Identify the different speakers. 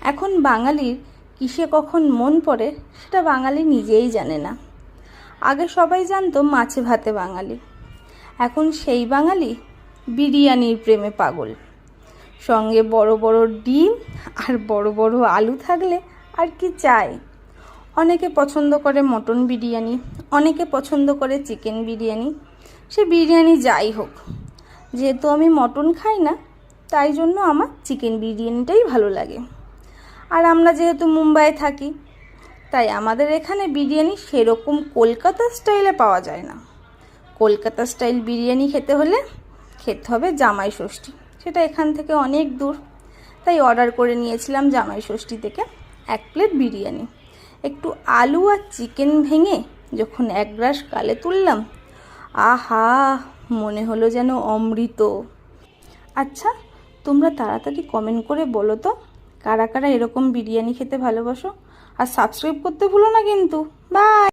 Speaker 1: এখন বাঙালির কিসে কখন মন পড়ে সেটা বাঙালি নিজেই জানে না। আগে সবাই জানতো মাছে ভাতে বাঙালি, এখন সেই বাঙালি বিরিয়ানির প্রেমে পাগল। সঙ্গে বড় বড় ডিম আর বড় বড় আলু থাকলে আর কি চাই। অনেকে পছন্দ করে মটন বিরিয়ানি, অনেকে পছন্দ করে চিকেন বিরিয়ানি। সে বিরিয়ানি যাই হোক, যেহেতু আমি মটন খাই না তাই জন্য আমার চিকেন বিরিয়ানিটাই ভালো লাগে। আর আমরা যেহেতু মুম্বাইয়ে থাকি তাই আমাদের এখানে বিরিয়ানি সেরকম কলকাতা স্টাইলে পাওয়া যায় না। কলকাতা স্টাইল বিরিয়ানি খেতে হলে খেতে হবে জামাই ষষ্ঠী, সেটা এখান থেকে অনেক দূর। তাই অর্ডার করে নিয়েছিলাম জামাই ষষ্ঠী থেকে 1 প্লেট বিরিয়ানি। একটু আলু আর চিকেন ভেঙে যখন 1 গ্রাস গালে তুললাম, আহা, মনে হলো যেন অমৃত। আচ্ছা, তোমরা তাড়াতাড়ি কমেন্ট করে বলো তো কারা কারা এরকম বিরিয়ানি খেতে ভালোবাসো। আর সাবস্ক্রাইব করতে ভুলো না কিন্তু। বাই।